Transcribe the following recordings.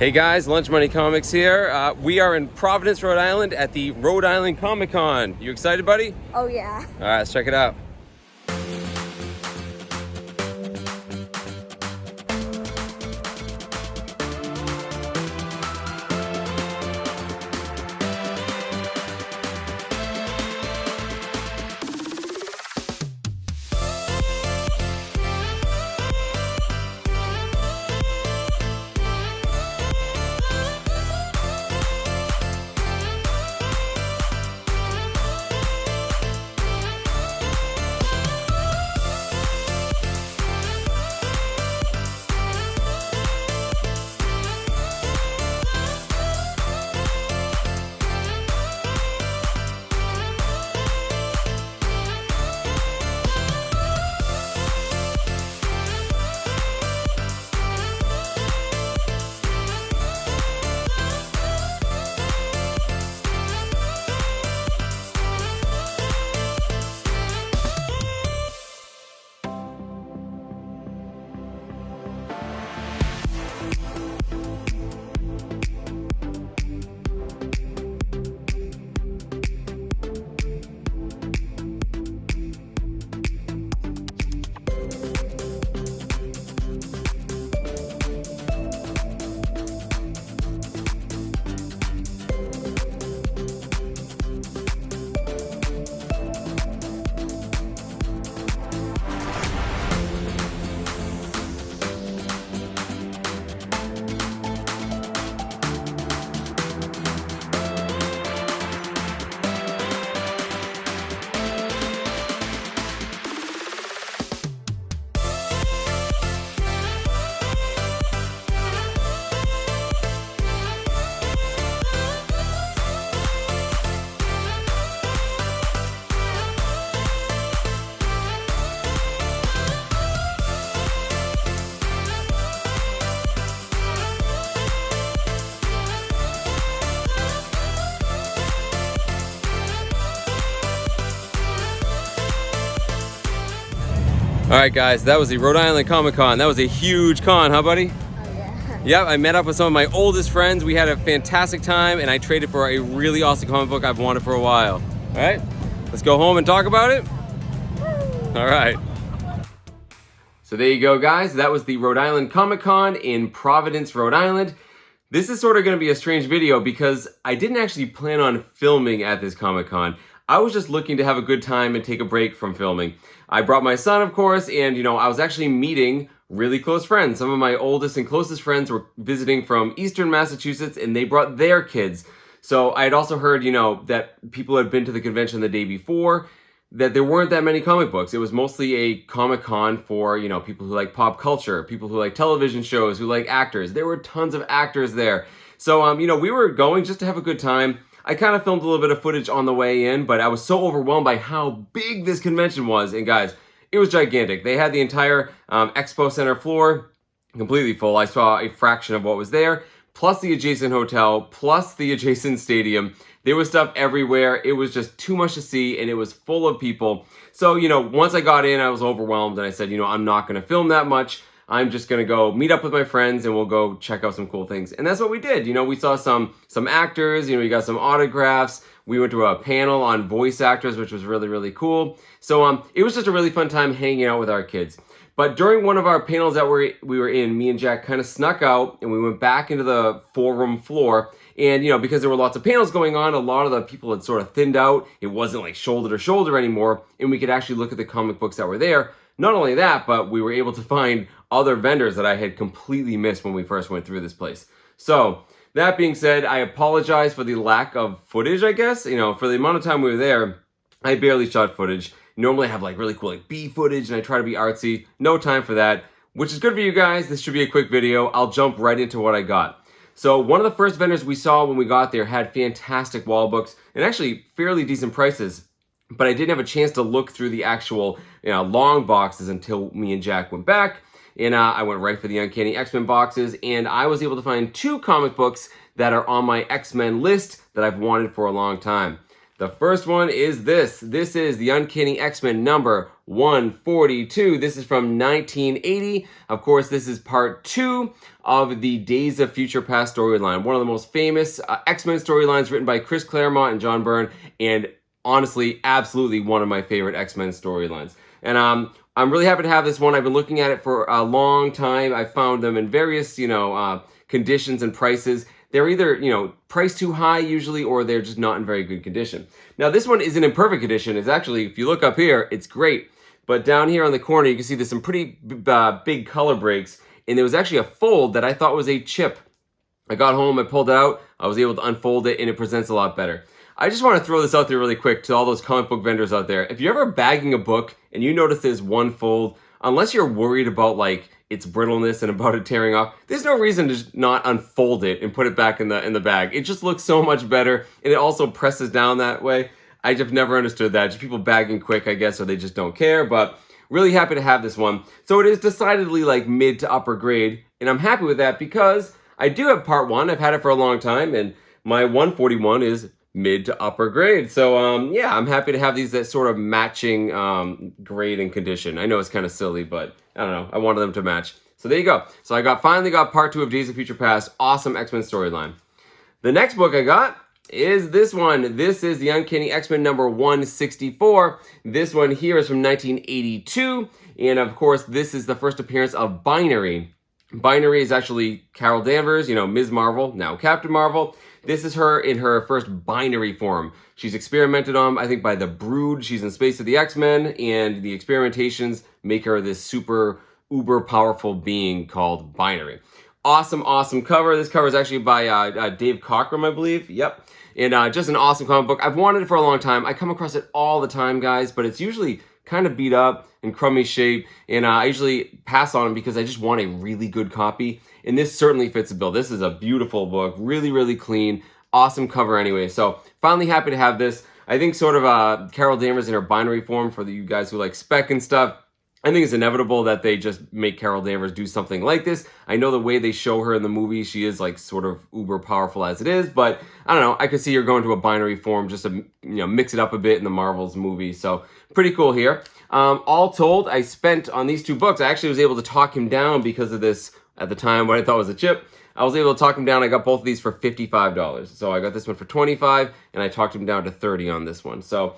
Hey guys, Lunch Money Comics here. We are in Providence, Rhode Island at the Rhode Island ComicCon. You excited, buddy? Oh yeah. All right, let's check it out. All right, guys, that was the Rhode Island ComicCon. That was a huge con, huh, buddy? Oh yeah. Yep, I met up with some of my oldest friends. We had a fantastic time, and I traded for a really awesome comic book I've wanted for a while. All right, let's go home and talk about it. All right. So there you go, guys. That was the Rhode Island ComicCon in Providence, Rhode Island. This is sort of going to be a strange video because I didn't actually plan on filming at this Comic-Con. I was just looking to have a good time and take a break from filming. I brought my son, of course, and I was actually meeting really close friends. Some of my oldest and closest friends were visiting from Eastern Massachusetts, and they brought their kids. So I had also heard, that people had been to the convention the day before, that there weren't that many comic books. It was mostly a Comic-Con for, people who like pop culture, people who like television shows, who like actors. There were tons of actors there. So, we were going just to have a good time. I kind of filmed a little bit of footage on the way in, but I was so overwhelmed by how big this convention was. And guys, it was gigantic. They had the entire expo center floor completely full. I saw a fraction of what was there, plus the adjacent hotel, plus the adjacent stadium. There was stuff everywhere. It was just too much to see, and it was full of people. So, once I got in, I was overwhelmed, and I said, I'm not going to film that much. I'm just going to go meet up with my friends, and we'll go check out some cool things. And that's what we did. We saw some actors, we got some autographs. We went to a panel on voice actors, which was really, really cool. So it was just a really fun time hanging out with our kids. But during one of our panels that we were in, me and Jack kind of snuck out, and we went back into the forum floor. And, because there were lots of panels going on, a lot of the people had sort of thinned out. It wasn't like shoulder to shoulder anymore, and we could actually look at the comic books that were there. Not only that, but we were able to find other vendors that I had completely missed when we first went through this place. So, that being said, I apologize for the lack of footage, I guess. For the amount of time we were there, I barely shot footage. Normally I have really cool B footage, and I try to be artsy. No time for that, which is good for you guys. This should be a quick video. I'll jump right into what I got. So one of the first vendors we saw when we got there had fantastic wall books and actually fairly decent prices. But I didn't have a chance to look through the actual long boxes until me and Jack went back. And I went right for the Uncanny X-Men boxes. And I was able to find 2 comic books that are on my X-Men list that I've wanted for a long time. The first one is this. This is the Uncanny X-Men number 142. This is from 1980. Of course, this is part 2 of the Days of Future Past storyline. One of the most famous X-Men storylines written by Chris Claremont and John Byrne, and honestly, absolutely one of my favorite X-Men storylines. And I'm really happy to have this one. I've been looking at it for a long time. I found them in various, conditions and prices. They're either, priced too high usually, or they're just not in very good condition. Now, this one isn't in perfect condition. It's actually, if you look up here, it's great. But down here on the corner, you can see there's some pretty big color breaks. And there was actually a fold that I thought was a chip. I got home, I pulled it out, I was able to unfold it, and it presents a lot better. I just want to throw this out there really quick to all those comic book vendors out there. If you're ever bagging a book and you notice there's one fold, unless you're worried about its brittleness and about it tearing off, there's no reason to not unfold it and put it back in the bag. It just looks so much better, and it also presses down that way. I just never understood that. Just people bagging quick, I guess, or they just don't care, but really happy to have this one. So it is decidedly mid to upper grade, and I'm happy with that because I do have part 1. I've had it for a long time, and my 141 is mid to upper grade. So yeah, I'm happy to have these that sort of matching grade and condition. I know it's kind of silly, but I don't know. I wanted them to match. So there you go. So I finally got part 2 of Days of Future Past. Awesome X-Men storyline. The next book I got is this one. This is the Uncanny X-Men number 164. This one here is from 1982. And of course, this is the first appearance of Binary. Binary is actually Carol Danvers, Ms. Marvel, now Captain Marvel. This is her in her first binary form. She's experimented on, I think, by the Brood. She's in Space of the X-Men, and the experimentations make her this super, uber powerful being called Binary. Awesome, awesome cover. This cover is actually by Dave Cockrum, I believe. Yep. And just an awesome comic book. I've wanted it for a long time. I come across it all the time, guys, but it's usually kind of beat up in crummy shape, and I usually pass on it because I just want a really good copy, and this certainly fits the bill. This is a beautiful book, really, really clean, awesome cover anyway, so finally happy to have this. I think sort of Carol Danvers in her binary form, for you guys who like spec and stuff, I think it's inevitable that they just make Carol Danvers do something like this. I know the way they show her in the movie, she is sort of uber powerful as it is, but I don't know, I could see her going to a binary form just to mix it up a bit in the Marvel's movie, so pretty cool here. All told, I spent on these 2 books, I actually was able to talk him down because of this, at the time, what I thought was a chip. I was able to talk him down. I got both of these for $55. So I got this one for $25, and I talked him down to $30 on this one. So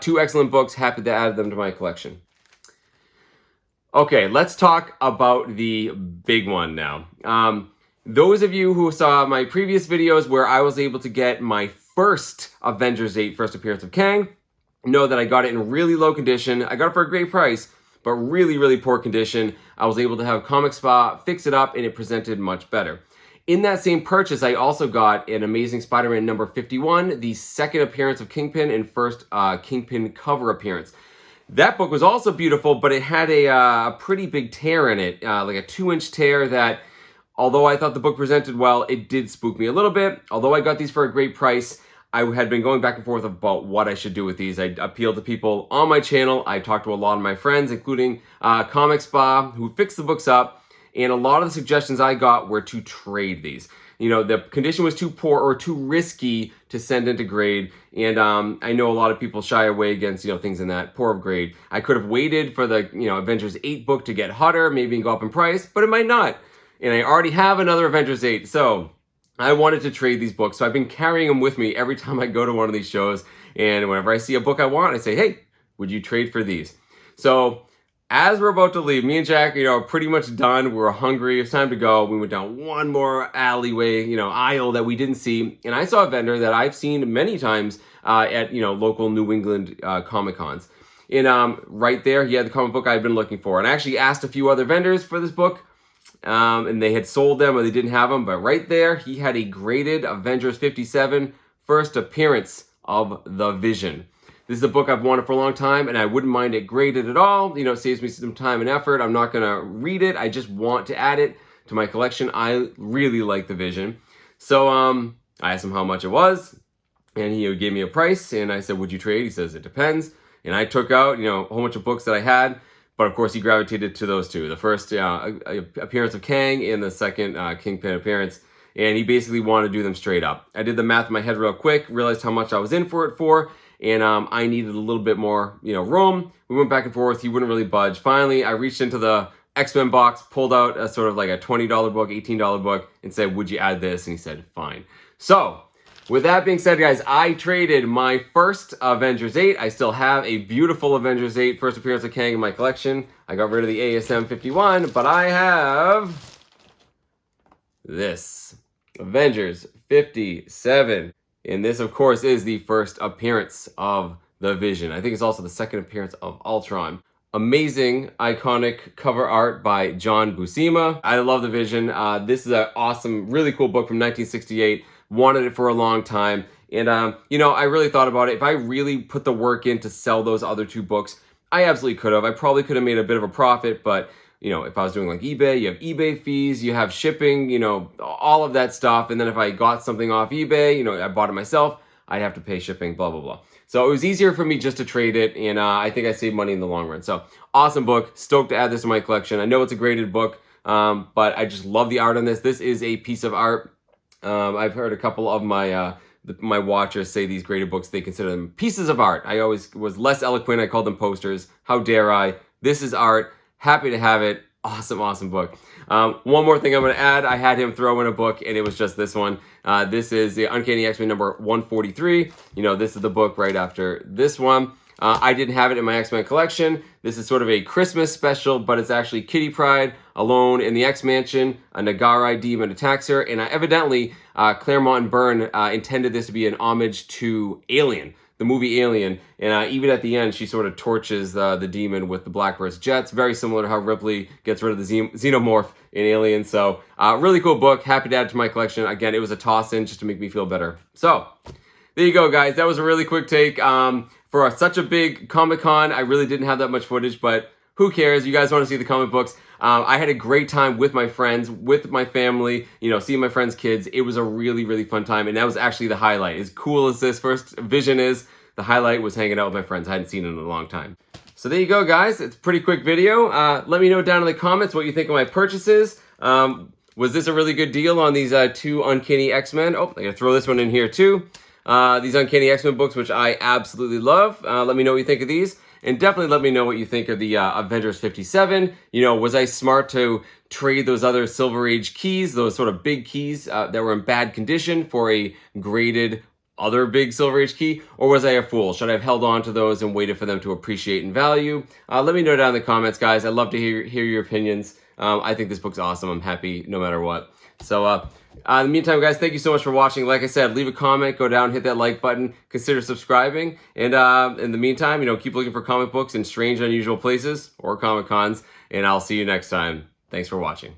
2 excellent books, happy to add them to my collection. Okay, let's talk about the big one now. Those of you who saw my previous videos where I was able to get my first Avengers 8 first appearance of Kang, know that I got it in really low condition. I got it for a great price, but really, really poor condition. I was able to have Comic Spa fix it up, and it presented much better. In that same purchase, I also got an Amazing Spider-Man number 51, the second appearance of Kingpin and first Kingpin cover appearance. That book was also beautiful, but it had a pretty big tear in it, like a 2-inch tear that, although I thought the book presented well, it did spook me a little bit. Although I got these for a great price, I had been going back and forth about what I should do with these. I appealed to people on my channel. I talked to a lot of my friends, including Comic Spa, who fixed the books up. And a lot of the suggestions I got were to trade these. The condition was too poor or too risky to send into grade. And I know a lot of people shy away against, things in that poor of grade. I could have waited for the, Avengers 8 book to get hotter, maybe go up in price, but it might not. And I already have another Avengers 8. So I wanted to trade these books, so I've been carrying them with me every time I go to one of these shows, and whenever I see a book I want, I say, hey, would you trade for these? So as we're about to leave, me and Jack, are pretty much done. We were hungry. It's time to go. We went down one more alleyway, aisle that we didn't see, and I saw a vendor that I've seen many times at, local New England Comic-Cons. And right there, he had the comic book I've been looking for, and I actually asked a few other vendors for this book, and they had sold them or they didn't have them, but right there he had a graded Avengers 57 first appearance of the Vision. This is a book I've wanted for a long time, and I wouldn't mind it graded at all. It saves me some time and effort. I'm not going to read it. I just want to add it to my collection. I really like the Vision. So I asked him how much it was, and he gave me a price, and I said, would you trade? He says, it depends. And I took out, a whole bunch of books that I had. But of course, he gravitated to those 2. The first appearance of Kang and the second Kingpin appearance. And he basically wanted to do them straight up. I did the math in my head real quick, realized how much I was in for it for. and I needed a little bit more, room. We went back and forth. He wouldn't really budge. Finally, I reached into the X-Men box, pulled out a sort of like a $20 book, $18 book, and said, would you add this? And he said, fine. So, with that being said, guys, I traded my first Avengers 8. I still have a beautiful Avengers 8 first appearance of Kang in my collection. I got rid of the ASM 51, but I have this Avengers 57. And this, of course, is the first appearance of the Vision. I think it's also the second appearance of Ultron. Amazing, iconic cover art by John Buscema. I love the Vision. This is an awesome, really cool book from 1968. Wanted it for a long time. And, I really thought about it. If I really put the work in to sell those other two books, I absolutely could have. I probably could have made a bit of a profit, but, if I was doing like eBay, you have eBay fees, you have shipping, all of that stuff. And then if I got something off eBay, I bought it myself, I'd have to pay shipping, blah, blah, blah. So it was easier for me just to trade it, and I think I saved money in the long run. So awesome book. Stoked to add this to my collection. I know it's a graded book, but I just love the art on this. This is a piece of art. I've heard a couple of my watchers say these graded books, they consider them pieces of art. I always was less eloquent. I called them posters. How dare I? This is art. Happy to have it. Awesome, awesome book. One more thing I'm going to add. I had him throw in a book, and it was just this one. This is the Uncanny X-Men number 143. This is the book right after this one. I didn't have it in my X-Men collection. This is sort of a Christmas special, but it's actually Kitty Pryde alone in the X-Mansion. A Nagarai demon attacks her, and evidently Claremont and Byrne intended this to be an homage to Alien, the movie Alien, and even at the end, she sort of torches the demon with the Blackbird's jets, very similar to how Ripley gets rid of the xenomorph in Alien. So, really cool book. Happy to add to my collection. Again, it was a toss-in just to make me feel better. So, there you go, guys. That was a really quick take. For such a big Comic-Con, I really didn't have that much footage, but who cares? You guys want to see the comic books. I had a great time with my friends, with my family, seeing my friends' kids. It was a really, really fun time, and that was actually the highlight. As cool as this first Vision is, the highlight was hanging out with my friends. I hadn't seen it in a long time. So there you go, guys. It's a pretty quick video. Let me know down in the comments what you think of my purchases. Was this a really good deal on these two Uncanny X-Men? Oh, I'm going to throw this one in here too. These Uncanny X-Men books, which I absolutely love. Let me know what you think of these. And definitely let me know what you think of the Avengers 57. Was I smart to trade those other Silver Age keys, those sort of big keys that were in bad condition for a graded other big Silver Age key? Or was I a fool? Should I have held on to those and waited for them to appreciate in value? Let me know down in the comments, guys. I'd love to hear your opinions. I think this book's awesome. I'm happy no matter what. So, in the meantime, guys, thank you so much for watching. Like I said, leave a comment, go down, hit that like button, consider subscribing. And in the meantime, keep looking for comic books in strange, unusual places or Comic-Cons. And I'll see you next time. Thanks for watching.